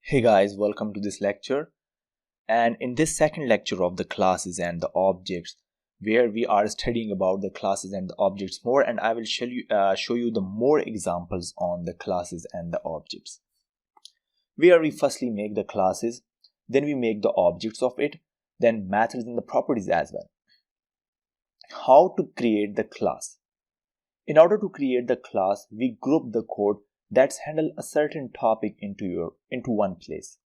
Hey guys, welcome to this lecture. And in this second lecture of the classes and the objects, where we are studying about the classes and the objects more, and I will show you the more examples on the classes and the objects. Where we firstly make the classes, then we make the objects of it, then methods and the properties as well. How to create the class? In order to create the class, we group the code that's handle a certain topic into one place.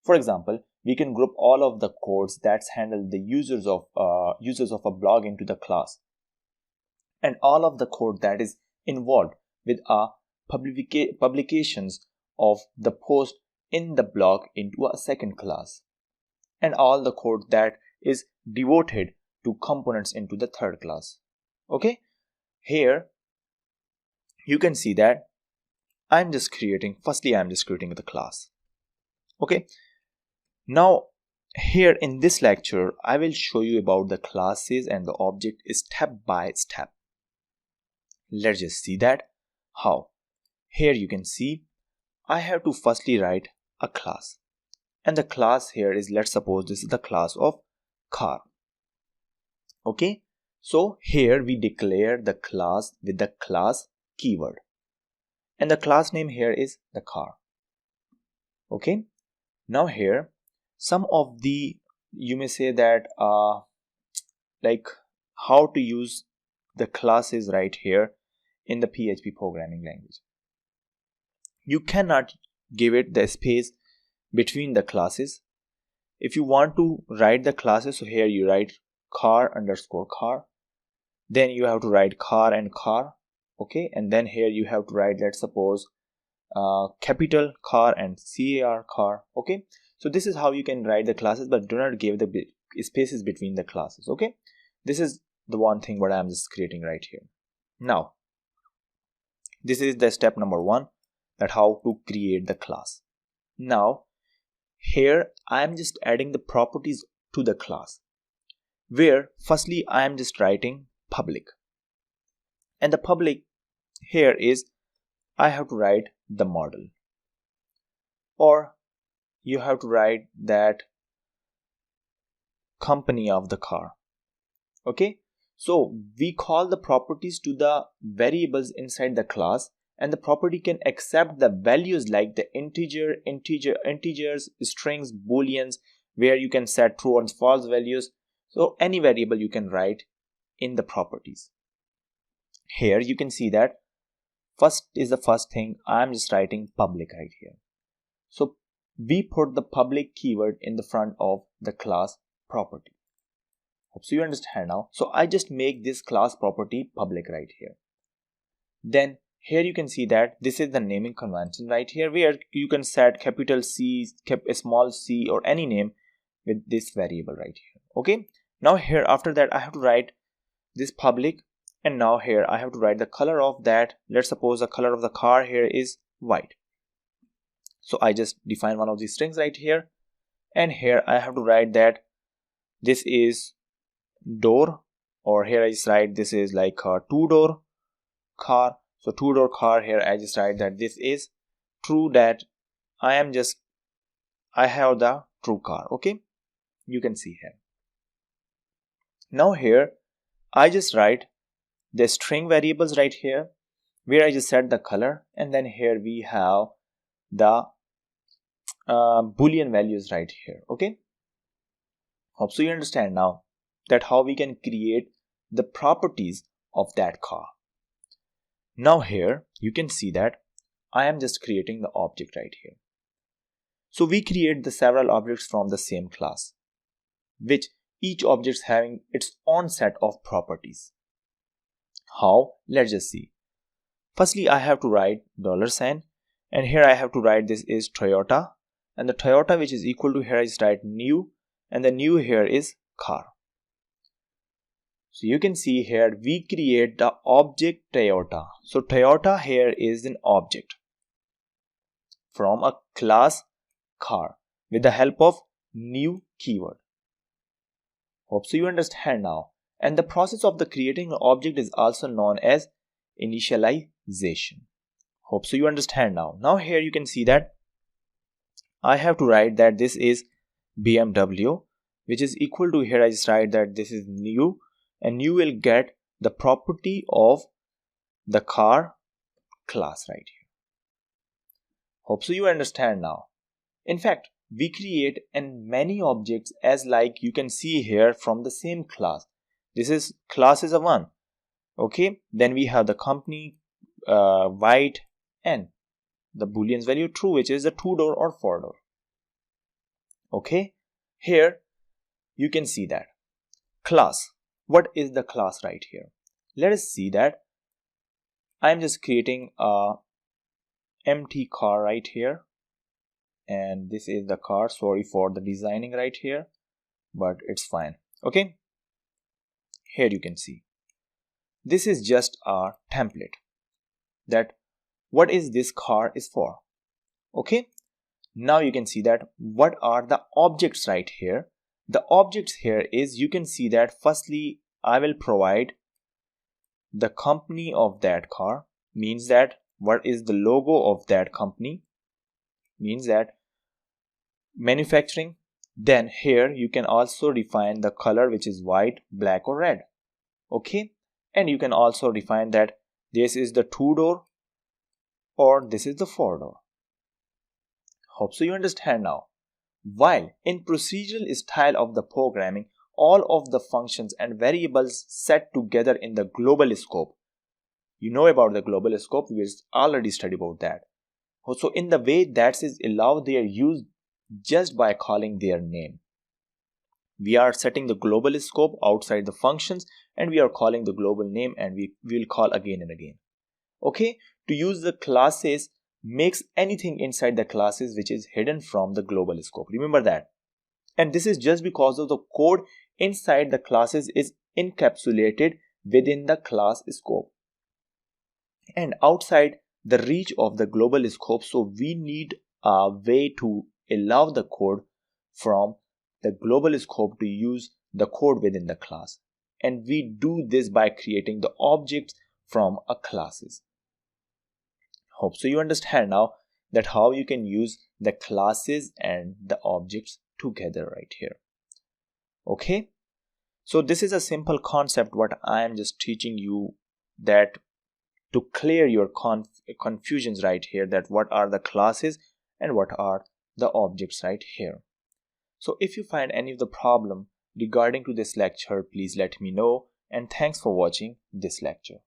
For example, we can group all of the codes that's handle the users of a blog into the class, and all of the code that is involved with publications of the post in the blog into a second class, and all the code that is devoted to components into the third class. Okay, here you can see that I'm just creating the class. Okay, now here in this lecture I will show you about the classes and the object step by step. Let's just see that how. Here you can see I have to firstly write a class, and the class here is, let's suppose this is the class of car. Okay, so here we declare the class with the class keyword, and the class name here is the car. Okay, now here some of the, you may say that like how to use the classes right here in the PHP programming language. You cannot give it the space between the classes. If you want to write the classes, so here you write car underscore car, then you have to write car and car. Okay, and then here you have to write, let's suppose capital car and car. Okay, so this is how you can write the classes, but do not give the spaces between the classes. Okay, this is the one thing what I'm just creating right here. Now this is the step number one, that how to create the class. Now here I am just adding the properties to the class, where firstly I am just writing public, and the public here is I have to write the model, or you have to write that company of the car. Okay, so we call the properties to the variables inside the class, and the property can accept the values like the integers, strings, booleans, where you can set true and false values. So any variable you can write in the properties. Here you can see that first thing I'm just writing public right here. So we put the public keyword in the front of the class property. Hope so you understand now. So I just make this class property public right here. Then here you can see that this is the naming convention right here, where you can set capital C, small c, or any name with this variable right here. Okay, now here after that I have to write this public, and now here I have to write the color of that. Let's suppose the color of the car here is white. So I just define one of these strings right here, and here I have to write that this is door, or here I just write this is like a two-door car. So two-door car, here I just write that this is true, that I have the true car. Okay, you can see here. Now here I just write the string variables right here, where I just set the color, and then here we have the boolean values right here. Okay, hope so you understand now that how we can create the properties of that car. Now here you can see that I am just creating the object right here. So we create the several objects from the same class, which each object having its own set of properties. How? Let's just see. Firstly I have to write $sign, and here I have to write this is Toyota, and the Toyota which is equal to, here I just write new, and the new here is car. So you can see here we create the object Toyota. So Toyota here is an object from a class car with the help of new keyword. Hope so you understand now. And the process of the creating an object is also known as initialization. Hope so you understand now. Now here you can see that I have to write that this is BMW, which is equal to, here I just write that this is new, and you will get the property of the car class right here. Hope so you understand now. In fact, we create many objects as like you can see here from the same class. This is class is a 1. Okay, then we have the company, white, and the boolean's value true, which is the 2-door or 4-door. Okay, here you can see that class. What is the class right here? Let us see that I am just creating a empty car right here, and this is the car. Sorry for the designing right here, but it's fine. Okay, here you can see this is just a template that what is this car is for. Okay, now you can see that what are the objects right here. The objects here is, you can see that firstly I will provide the company of that car, means that what is the logo of that company, means that manufacturing. Then here you can also define the color, which is white, black or red. Okay, and you can also define that this is the 2-door or this is the 4-door. Hope so you understand now. While in procedural style of the programming, all of the functions and variables set together in the global scope. You know about the global scope, we already studied about that. So in the way that is allowed their use just by calling their name. We are setting the global scope outside the functions, and we are calling the global name, and we will call again and again. Okay, to use the classes makes anything inside the classes which is hidden from the global scope. Remember that. And this is just because of the code inside the classes is encapsulated within the class scope and outside the reach of the global scope. So we need a way to allow the code from the global scope to use the code within the class. And we do this by creating the objects from a classes. Hope so you understand now that how you can use the classes and the objects together right here. Okay, so this is a simple concept what I am just teaching you, that to clear your confusions right here, that what are the classes and what are the objects right here. So if you find any of the problem regarding to this lecture, please let me know, and thanks for watching this lecture.